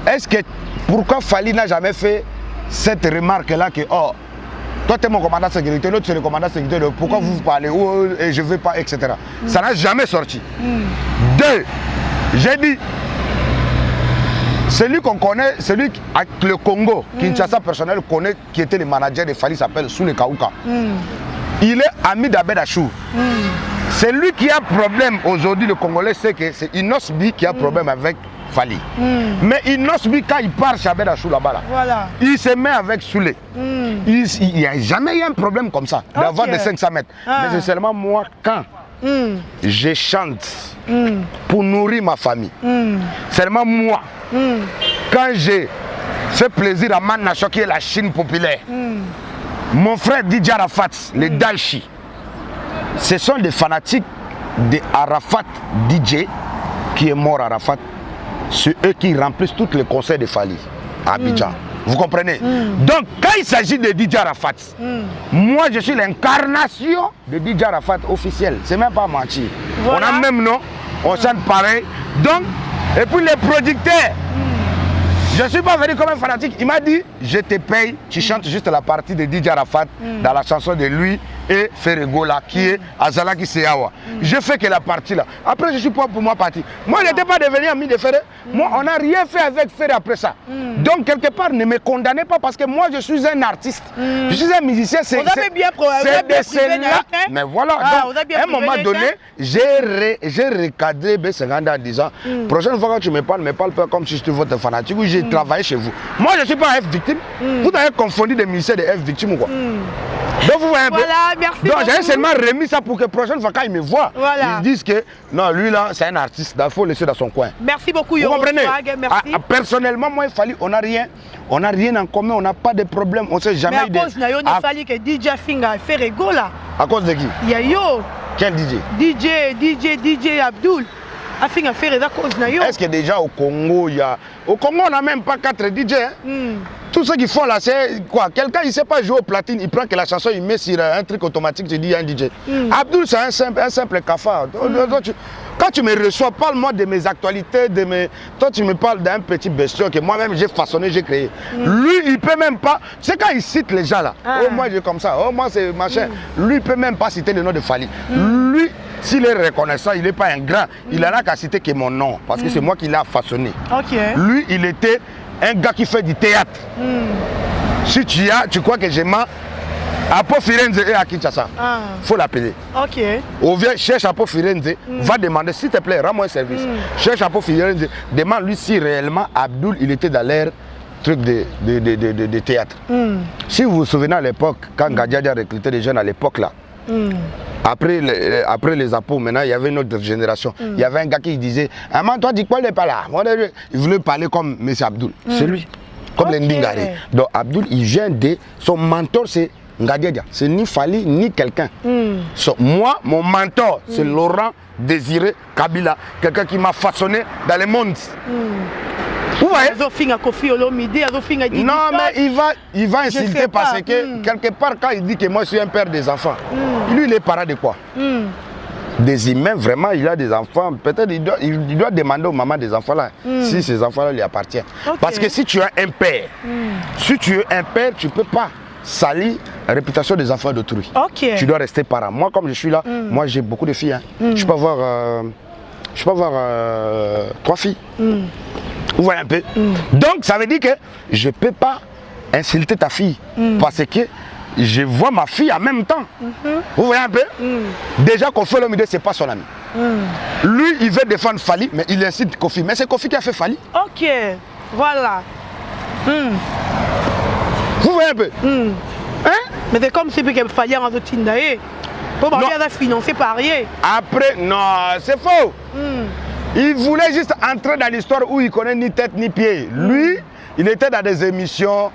Est-ce que pourquoi Fali n'a jamais fait cette remarque là que oh Toi, tu es mon commandant de sécurité, l'autre, c'est le commandant de sécurité. Pourquoi vous parlez et je ne veux pas, etc. Ça n'a jamais sorti. 2, j'ai dit, celui qu'on connaît, celui avec le Congo, Kinshasa personnel connaît, qui était le manager de Fali, s'appelle Soule Kaouka. Il est ami d'Abed Achou. C'est lui qui a problème aujourd'hui, le Congolais, c'est que c'est Inosbi qui a problème avec Fali. Mais Inosbi, quand il part chez Abed Achou là-bas, voilà. Il se met avec Soule. Il n'y a jamais eu un problème comme ça, d'avoir des 500 mètres. Mais c'est seulement moi, quand je chante pour nourrir ma famille, seulement moi, quand j'ai fait plaisir à ma nation qui est la Chine populaire, mon frère Didier Arafat, les Dalchi, ce sont des fanatiques de Arafat DJ, qui est mort Arafat. C'est eux qui remplissent tous les conseils de Fali à Abidjan. Vous comprenez? Donc, quand il s'agit de Didier Arafat, moi je suis l'incarnation de Didier Arafat officiel. C'est même pas mentir. Voilà. On a même nom, on chante pareil. Donc, et puis les producteurs, je ne suis pas venu comme un fanatique. Il m'a dit, je te paye, tu chantes juste la partie de Didier Arafat dans la chanson de lui et Ferregola, qui est Azalaki Seyawa. Je fais que la partie là. Après, je suis pas pour moi parti. Moi, je n'étais pas devenu ami de Ferre. Moi, on n'a rien fait avec Ferre après ça. Donc, quelque part, ne me condamnez pas parce que moi, je suis un artiste. Je suis un musicien. C'est de celle-là. Mais voilà. Donc, à un moment donné, j'ai recadré B50 en disant, prochaine fois que tu me parles pas comme si je suis votre fanatique ou j'ai travaillé chez vous. Moi, je ne suis pas un F victime. Vous avez confondu des musiciens de F victime ou quoi? Donc vous voyez un peu. Merci. Donc j'ai seulement remis ça pour que la prochaine fois quand ils me voient, ils disent que non, lui là c'est un artiste, il faut le laisser dans son coin. Merci beaucoup. Vous comprenez? Personnellement, moi il fallait, on n'a rien en commun, on n'a pas de problème, on ne sait jamais. Mais à cause il fallait que DJ Finga fait rigolo là. À cause de qui? Il y a yo. Quel DJ? DJ Abdul. Est-ce que déjà au Congo, il y a... Au Congo, on n'a même pas 4 DJ. Tout ce qu'ils font là, c'est quoi? Quelqu'un, il ne sait pas jouer au platine, il prend que la chanson, il met sur un truc automatique, tu dis un DJ. Abdul, c'est un simple cafard. Quand tu me reçois, parle-moi de mes actualités, toi tu me parles d'un petit bestiau que moi-même j'ai façonné, j'ai créé. Lui, il peut même pas... Tu sais quand il cite les gens là, oh moi j'ai comme ça, oh moi c'est machin. Lui, il peut même pas citer le nom de Fali. Lui, s'il est reconnaissant, il n'est pas un grand. Il n'en a qu'à citer que mon nom, parce que c'est moi qui l'ai façonné. Lui, il était un gars qui fait du théâtre. Si tu crois que j'ai mens, Apo Firenze est à Kinshasa. Faut l'appeler. Ou viens, cherche Apo Firenze, va demander, s'il te plaît, rends-moi un service. Cherche Apo Firenze, demande-lui si réellement Abdul, il était dans l'air truc de théâtre. Si vous vous souvenez à l'époque, quand Gadiadia recrutait des jeunes à l'époque là, après les apôts, maintenant, il y avait une autre génération. Il y avait un gars qui disait, ah, man, toi, dis quoi, il n'est pas là. Il voulait parler comme M. Abdul. C'est lui. Comme les Ndingari. Donc, Abdul, il vient de... Son mentor, c'est Ngadiadia. C'est ni Fali, ni quelqu'un. Moi, mon mentor, c'est Laurent Désiré Kabila. Quelqu'un qui m'a façonné dans le monde. Vous voyez? Non, mais il va insulter parce que quelque part, quand il dit que moi je suis un père des enfants, lui il est parent de quoi? Des humains, vraiment, il a des enfants. Peut-être il doit demander aux mamans des enfants là si ces enfants là lui appartiennent. Parce que si tu as un père, tu ne peux pas salir la réputation des enfants d'autrui. Tu dois rester parent. Moi, comme je suis là, moi j'ai beaucoup de filles. Je peux avoir 3 filles. Vous voyez un peu? Donc ça veut dire que je ne peux pas insulter ta fille parce que je vois ma fille en même temps. Vous voyez un peu? Déjà Kofi Olomide, ce n'est pas son ami. Lui, il veut défendre Fali, mais il incite Kofi. Mais c'est Kofi qui a fait Fali. Voilà. Vous voyez un peu? Mais c'est comme si Fali a un Tindae. Pour bien financer par rien. Après, non, c'est faux. Il voulait juste entrer dans l'histoire où il connaît ni tête ni pied. Lui, il était dans des émissions.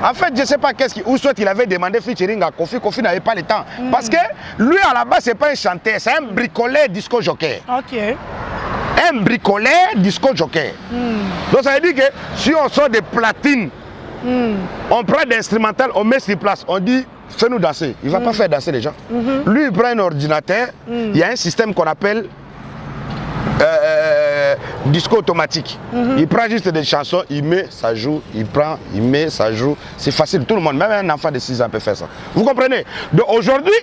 En fait, je ne sais pas où soit il avait demandé featuring à Kofi. Kofi n'avait pas le temps. Parce que lui, à la base, ce n'est pas un chanteur, c'est un bricoleur disco jockey. Un bricoleur disco jockey. Donc ça veut dire que si on sort des platines, on prend des instrumentales, on met sur place, on dit fais-nous danser. Il ne va pas faire danser les gens. Lui, il prend un ordinateur, il y a un système qu'on appelle disco automatique. Il prend juste des chansons, il met, ça joue, il prend, il met, ça joue. C'est facile, tout le monde, même un enfant de 6 ans peut faire ça. Vous comprenez? Donc aujourd'hui,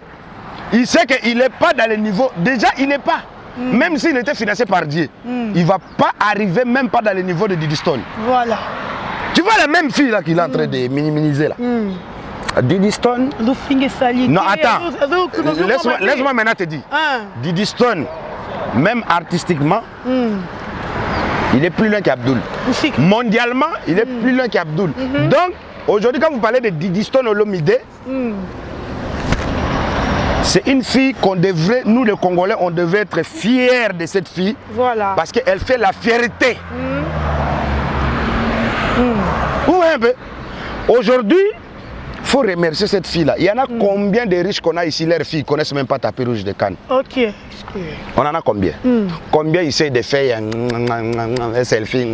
il sait qu'il n'est pas dans le niveau. Déjà, il n'est pas. Même s'il était financé par Dieu, il ne va pas arriver même pas dans le niveau de Diddy Stone. Voilà. Tu vois la même fille là qu'il est en train de minimiser là. Diddy Stone. Non, attends. Laisse-moi maintenant te dire. Diddy Stone, même artistiquement, il est plus loin qu'Abdul. Mondialement, il est plus loin qu'Abdul. Donc, aujourd'hui, quand vous parlez de Diddy Stone Olomide, c'est une fille qu'on devrait, nous les Congolais, on devrait être fiers de cette fille. Voilà. Parce qu'elle fait la fierté. Vous voyez un peu? Aujourd'hui, il faut remercier cette fille-là. Il y en a combien de riches qu'on a ici, leurs filles ne connaissent même pas tapis rouge de Cannes. Ok. On en a combien? Combien essayent de faire un selfie?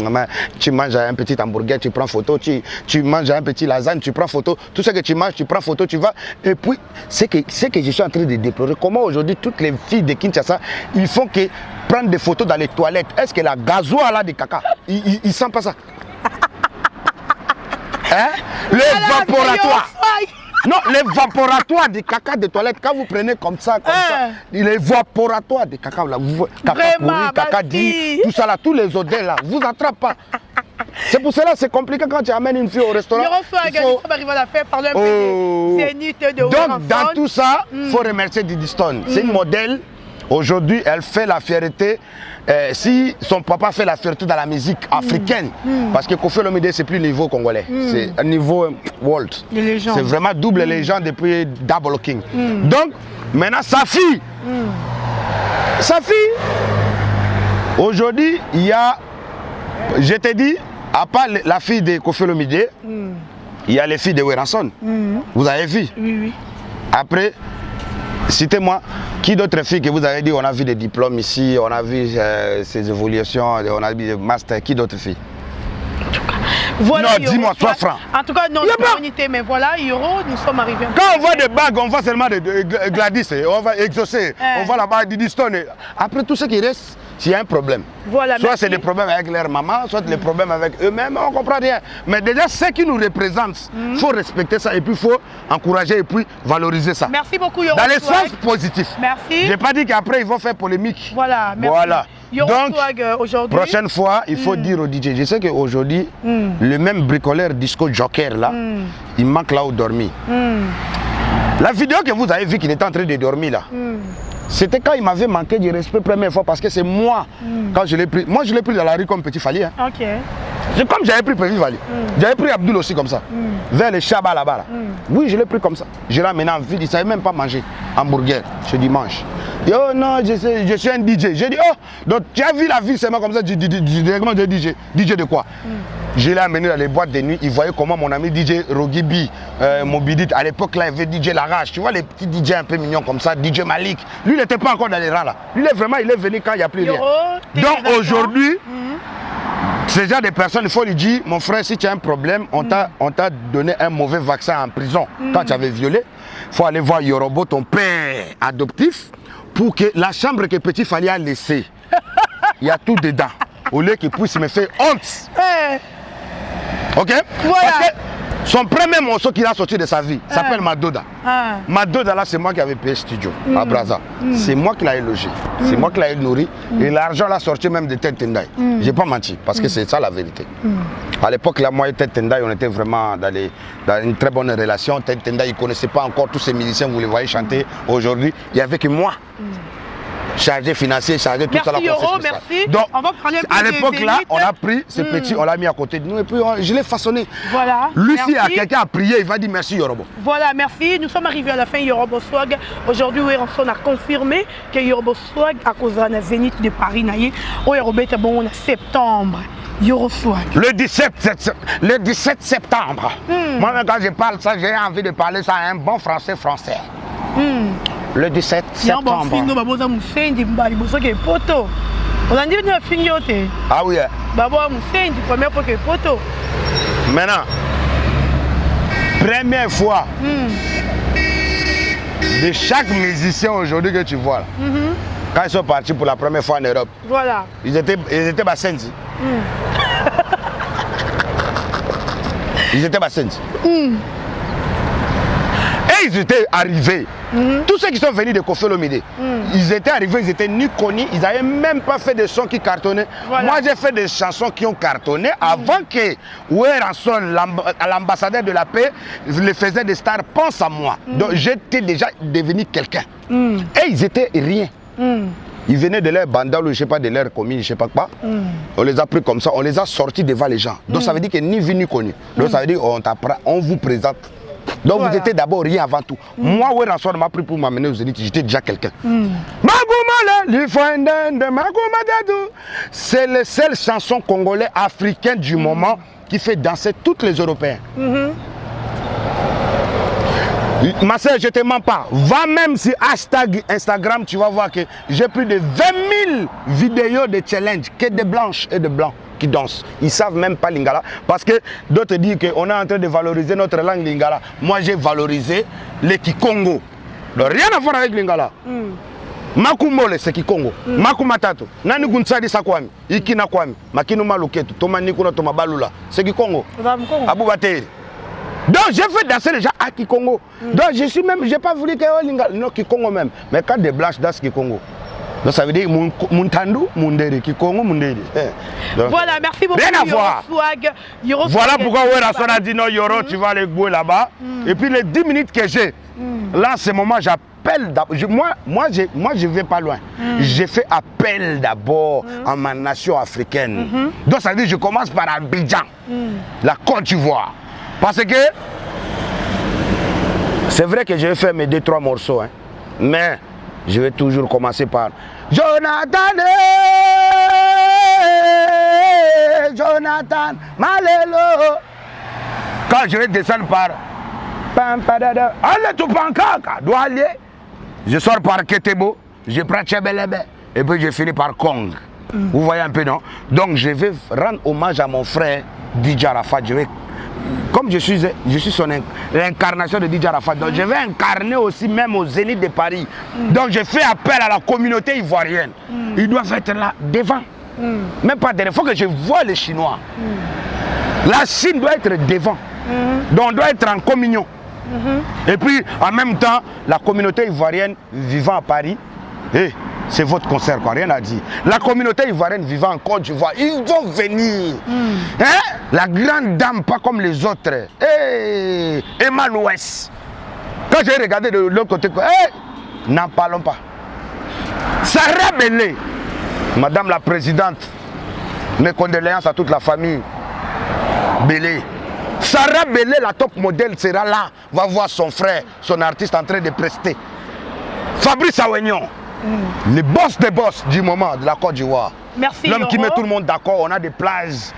Tu manges un petit hamburger, tu prends photo, tu manges un petit lasagne, tu prends photo. Tout ce que tu manges, tu prends photo, tu vas. Et puis, c'est que je suis en train de déplorer. Comment aujourd'hui, toutes les filles de Kinshasa, ils font que prendre des photos dans les toilettes. Est-ce que la gasoire là de caca, ils ne sentent pas ça? Hein? L'évaporatoire. Non, l'évaporatoire des caca de toilette, quand vous prenez comme ça, l'évaporatoire des caca, là, caca pourri, caca dit, tout ça là, tous les odeurs là, vous attrapez pas. C'est pour cela c'est compliqué quand tu amènes une fille au restaurant. Donc dans tout ça, il faut remercier Diddy Stone. C'est une modèle. Aujourd'hui, elle fait la fierté. Si son papa fait la fierté dans la musique africaine, parce que Koffi Olomide, c'est plus niveau congolais, c'est un niveau world. C'est vraiment double légende depuis Double King. Donc, maintenant, sa fille, aujourd'hui, il y a, je te dis, à part la fille de Koffi Olomide, il y a les filles de Weranson. Vous avez vu? Oui. Après, citez-moi, qui d'autres filles que vous avez dit, on a vu des diplômes ici, on a vu ces évolutions, on a vu des masters, qui d'autres filles? Voilà, non, dis-moi, 3 francs. En tout cas, non, l'humanité, mais voilà, Euro, nous sommes arrivés. Quand on voit des bagues, on voit seulement de Gladys, on va exaucer, on voit là-bas Diddy Stone. Après tout ce qui reste, s'il y a un problème, voilà, soit c'est des problèmes avec leur maman, soit des problèmes avec eux-mêmes, on ne comprend rien. Mais déjà, ce qui nous représente, il faut respecter ça et puis il faut encourager et puis valoriser ça. Merci beaucoup, Euro. Dans le sens positif. Merci. Je n'ai pas dit qu'après, ils vont faire polémique. Voilà, merci. Voilà. Donc, aujourd'hui, prochaine fois, il faut dire au DJ, je sais qu'aujourd'hui, le même bricoleur disco joker là, il manque là où dormir. La vidéo que vous avez vue qu'il était en train de dormir là, c'était quand il m'avait manqué du respect première fois parce que c'est moi, quand je l'ai pris, moi je l'ai pris dans la rue comme Petit Fali. Hein. Ok. C'est comme j'avais pris Petit Fali. J'avais pris Abdul aussi comme ça, vers les Chaba là-bas. Là. Oui, je l'ai pris comme ça. Je l'ai amené en ville, il ne savait même pas manger hamburger. Je dis mange. Oh non, je suis un DJ. J'ai dit, oh, donc tu as vu la vie seulement comme ça, directement de DJ. DJ de quoi? Je l'ai amené dans les boîtes de nuit, il voyait comment mon ami DJ Rogibi, Mobidit, à l'époque là, il y avait DJ Larache, tu vois les petits DJ un peu mignons comme ça, DJ Malik. Lui, il n'était pas encore dans les rangs là. Lui, il est venu quand il n'y a plus rien. Donc aujourd'hui, ce genre de personnes, il faut lui dire, mon frère, si tu as un problème, on t'a donné un mauvais vaccin en prison quand tu avais violé. Il faut aller voir Yorobo, ton père adoptif, pour que la chambre que Petit Fali a laissée, il y a tout dedans. Au lieu qu'il puisse me faire honte. Ok? Voilà. Parce que son premier morceau qu'il a sorti de sa vie s'appelle Madoda. Madoda là, c'est moi qui avais payé studio à Brazza. C'est moi qui l'ai logé. C'est moi qui l'ai nourri. Et l'argent l'a sorti même de Ted Tendai. J'ai pas menti parce que c'est ça la vérité. À l'époque là, moi et Ted Tendai, on était vraiment dans une très bonne relation. Ted Tendai, il ne connaissait pas encore tous ces musiciens, vous les voyez chanter aujourd'hui. Il n'y avait que moi. Chargé financier, chargé tout ça. Merci. Donc, on va parler à l'époque là, on a pris ce petit, on l'a mis à côté de nous et puis je l'ai façonné. Voilà. Lui, si quelqu'un a prié, il va dire merci Yorobo. Voilà, merci. Nous sommes arrivés à la fin Yorobo Swag. Aujourd'hui, Weranson a confirmé que Yorobo Swag, à cause de la Zénith de Paris, Yorobo est bon en septembre. Euroswag. Le 17 septembre. Moi, quand je parle ça, j'ai envie de parler ça à un bon français. Le 17 septembre. Ah oui. Maintenant, première fois de chaque musicien aujourd'hui que tu vois, Quand ils sont partis pour la première fois en Europe, Voilà. ils étaient Bassenzi. Ils étaient Bassenzi. Et ils étaient arrivés. Tous ceux qui sont venus de Kofi Olomide, ils étaient arrivés, ils étaient ni connus, ils n'avaient même pas fait de sons qui cartonnaient. Voilà. Moi, j'ai fait des chansons qui ont cartonné avant que Ranson, l'ambassadeur de la paix, le faisait des stars, pense à moi. Donc, j'étais déjà devenu quelqu'un. Et ils étaient rien. Ils venaient de leur bandal ou je ne sais pas, de leur commune, je ne sais pas quoi. On les a pris comme ça, on les a sortis devant les gens. Donc, ça veut dire que ni vu ni connu. Donc, ça veut dire on vous présente. Donc voilà. Vous étiez d'abord rien avant tout. Moi, Ranson m'a pris pour m'amener aux Zénith, j'étais déjà quelqu'un. C'est la seule chanson congolaise africaine du moment qui fait danser tous les Européens. Ma soeur, je ne te mens pas. Va même sur hashtag Instagram, tu vas voir que j'ai plus de 20 000 vidéos de challenge, que de blanches et de blancs qui dansent. Ils ne savent même pas Lingala. Parce que d'autres disent qu'on est en train de valoriser notre langue Lingala. Moi, j'ai valorisé le Kikongo. Donc, rien à voir avec Lingala. Makumole, c'est Kikongo. Makumatato. Nani Gunsadi Sakwami. Ikina Kwami. Makinu Maluketu. Toma Nikuna Toma Balula. C'est Kikongo. Abou Bateri. Donc j'ai fait danser les gens à Kikongo. Donc je suis même, j'ai pas voulu que non Kikongo même. Mais quand des blanches dansent Kikongo. Donc ça veut dire Muntandu, Munderi, Kikongo, Munderi. Voilà, merci beaucoup. Rien à voir. Swag, Yoro voilà pourquoi Ranson a dit non Yoro, tu vas aller jouer là-bas. Et puis les 10 minutes que j'ai, là, ce moment, j'appelle. Moi, je vais pas loin. J'ai fait appel d'abord à ma nation africaine. Donc ça veut dire je commence par Abidjan, la Côte d'Ivoire. Parce que c'est vrai que je vais faire mes 2-3 morceaux, hein, mais je vais toujours commencer par Jonathan, Jonathan, Malelo. Quand je vais descendre par Allez tout pankaka, doit aller. Je sors par Ketebo, je prends Tchebelebe et puis je finis par Kong. Vous voyez un peu, non? Donc je vais rendre hommage à mon frère DJ Arafat. Comme je suis l'incarnation de DJ Arafat, donc je vais incarner aussi même au Zénith de Paris. Donc je fais appel à la communauté ivoirienne. Ils doivent être là devant. Même pas derrière. Il faut que je voie les Chinois. La Chine doit être devant. Donc on doit être en communion. Et puis en même temps, la communauté ivoirienne vivant à Paris, c'est votre concert, quoi, rien à dire. La communauté ivoirienne vivant en Côte d'Ivoire, ils vont venir. Hein? La grande dame, pas comme les autres. Emma Louès. Quand j'ai regardé de l'autre côté, n'en parlons pas. Sarah Bellé, Madame la Présidente, mes condoléances à toute la famille Bellé. Sarah Bellé, la top modèle, sera là, va voir son frère, son artiste en train de prester. Fabrice Awignon. Le boss des boss du moment de la Côte d'Ivoire. Merci. L'homme qui met tout le monde d'accord. On a des plages,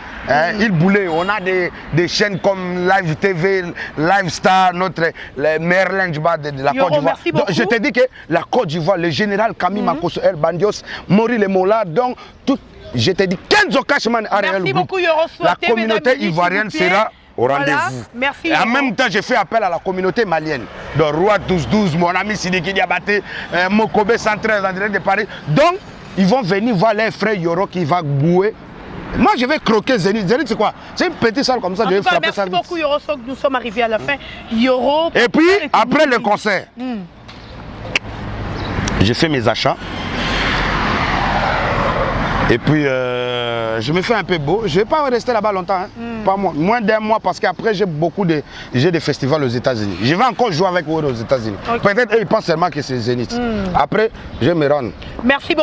Il Boulay, on a des chaînes comme Live TV, Live Star, Merlin de la Côte d'Ivoire. Je te dis que la Côte d'Ivoire, le général Camille Makosso El Bandios, Mori Le Mola, donc tout, je te dis Kenzo Cashman, merci beaucoup, Yoro. La communauté ivoirienne sera au rendez-vous. Voilà. Merci. Et en même temps, j'ai fait appel à la communauté malienne. Donc, Roi 12-12, mon ami Sidiki Diabaté, Mokobe 113 en direct de Paris. Donc, ils vont venir voir les frères Yoro qui va bouer. Moi, je vais croquer Zénith. Zénith, c'est quoi? C'est une petite salle comme ça, je vais frapper ça. Merci beaucoup, Yoro. Nous sommes arrivés à la fin. Yoro. Et puis, après le concert, j'ai fait mes achats. Et puis, je me fais un peu beau. Je ne vais pas rester là-bas longtemps. Hein. Pas moins d'un mois parce qu'après, j'ai des festivals aux États-Unis. Je vais encore jouer avec eux aux États-Unis. Okay. Peut-être ils pensent seulement que c'est Zénith. Après, je me rends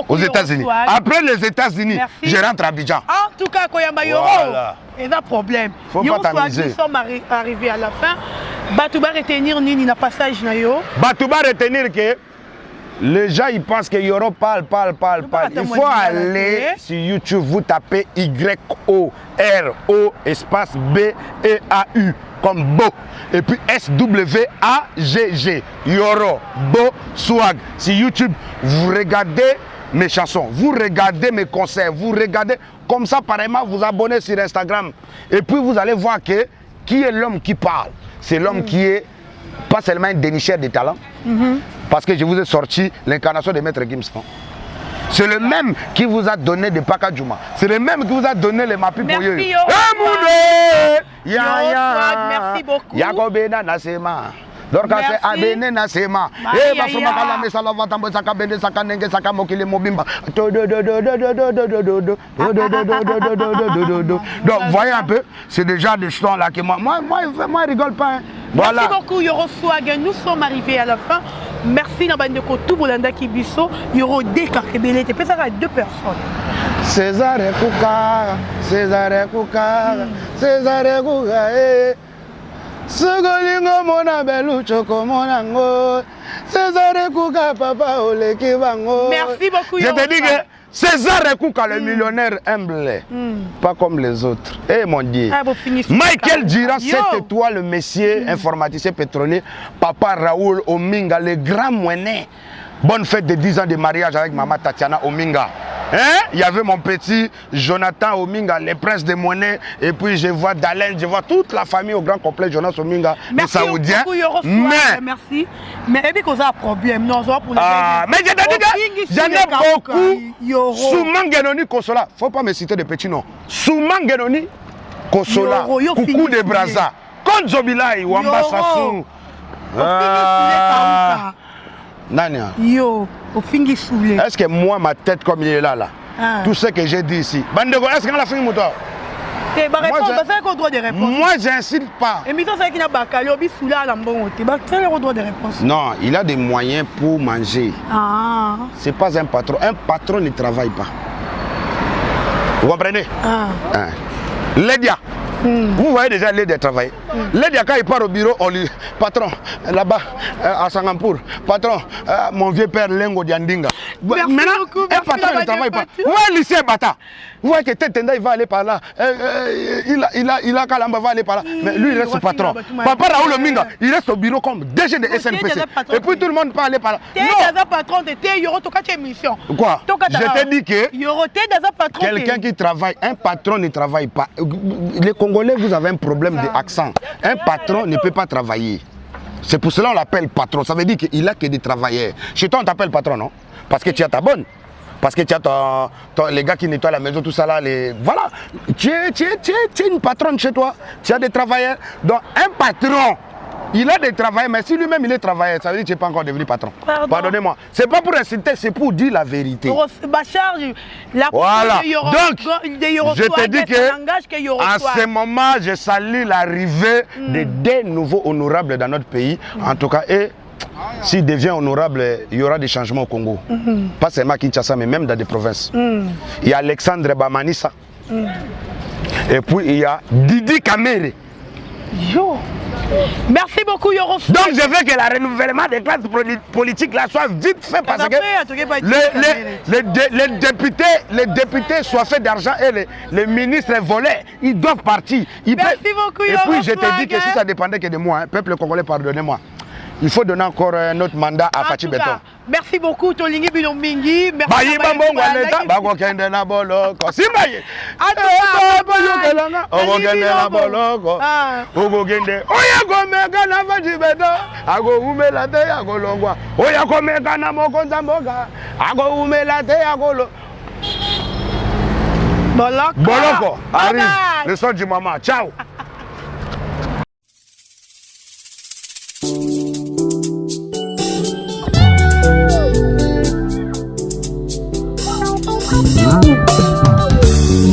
aux États-Unis. Après les États-Unis, je rentre à Abidjan. En tout cas, Koyamba Yoro, il y a un problème. Faut pas t'amuser. Nous sommes arrivés à la fin. Batouba retenir Nini na passage na yo. Batouba retenir que les gens ils pensent que Yoro parle. Il faut aller sur YouTube, vous tapez YORO espace BEAU comme Bo. Et puis SWAGG. Yoro, Bo, Swag. Sur YouTube, vous regardez mes chansons, vous regardez mes concerts, vous regardez comme ça, pareillement, vous abonnez sur Instagram. Et puis vous allez voir que qui est l'homme qui parle. C'est l'homme qui est pas seulement un dénicheur de talent. Parce que je vous ai sorti l'incarnation de Maître Gims. C'est le même qui vous a donné des Pakadjouma. C'est le même qui vous a donné les Mapi Poyo. Merci, merci beaucoup. Yakobena Nasema. Dorka abene na sema basoma kala mesala vatambo saka bende saka nenge saka mokile mobimba. Donc voyez un peu, c'est déjà des chants là que moi rigole pas. Hein. Voilà. Merci beaucoup Yoro Swag, nous sommes arrivés à la fin. Merci Nabandeko tout Bolanda Kibiso, Yoro Deka Kebele, tu peux ça à 2 personnes. César Kouka, Sugolingo mona belu choko monango. César Kouka papa oleki bango. Merci beaucoup. Je te dis que César Kouka le millionnaire humble, pas comme les autres. Eh mon Dieu. Michael Dira, 7 étoiles, le messier informaticien pétrolier, papa Raoul Ominga, le grand moinet. Bonne fête de 10 ans de mariage avec maman Tatiana Ominga. Hein? Il y avait mon petit Jonathan Ominga, les princes de monnaie. Et puis je vois Dalen, je vois toute la famille au grand complet Jonas Ominga, les Saoudiens. Merci. Mais il y a un problème. Non, pour mais j'en ai beaucoup. Souman Genoni Kosola. Il ne faut pas me citer de petits noms. Souman Genoni Kosola. Coucou de Braza. Kon Zobilai, Wamba Sassou. Nania. Yo, au fingi soulé. Est-ce que moi, ma tête comme il est là, tout ce que j'ai dit ici, Bandego, est-ce qu'on a fini mon temps? Moi, j'insiste pas. Non, il a des moyens pour manger. C'est pas un patron. Un patron ne travaille pas. Vous comprenez? Lédia. Vous voyez déjà Lédia travailler. Lédia, quand il part au bureau, on lui patron, là-bas, à Sangampour, patron, mon vieux père Lengo Diandinga. Maintenant, un patron ne travaille pas. Vous voyez le lycée Bata. Vous voyez que Tetenda, il va aller par là. Il a Kalamba, va aller par là. Mais lui, il reste patron. Papa Raoul Ominga, il reste au bureau comme DG de SNPC. Et puis tout le monde peut aller par là. Quoi? Je t'ai dit que quelqu'un qui travaille, un patron ne travaille pas. Les Congolais, vous avez un problème d'accent. Un patron ne peut pas travailler. C'est pour cela qu'on l'appelle patron. Ça veut dire qu'il n'a que des travailleurs. Chez toi, on t'appelle patron, non? Parce que tu as ta bonne. Parce que tu as les gars qui nettoient la maison, tout ça là. Voilà. Tu es une patronne chez toi. Tu as des travailleurs. Donc, un patron, il a des travailleurs, mais si lui-même il est travailleur, ça veut dire que tu n'es pas encore devenu patron. Pardonnez-moi. C'est pas pour insulter, c'est pour dire la vérité. Voilà. Donc, je te dis que à ce moment, je salue l'arrivée de deux nouveaux honorables dans notre pays. En tout cas, et s'il devient honorable, il y aura des changements au Congo. Pas seulement à Kinshasa, mais même dans des provinces. Il y a Alexandre Bamanissa. Et puis il y a Didi Kamere. Yo. Merci beaucoup Yoro. Donc je veux que le renouvellement des classes politiques là soit vite fait parce que les députés soient faits d'argent et les ministres volés, ils doivent partir. Merci beaucoup Yoro. Et puis je te dis que si ça dépendait que de moi, peuple congolais, pardonnez-moi. Il faut donner encore un autre mandat à Fachi Beton. Merci beaucoup, Tolingi Bilomingi. Merci Boloko arrive, le son du maman. Ciao.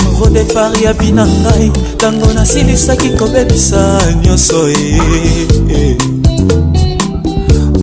Nouveau départ ya bina ngai tango nasilisaki kobebisa nyonso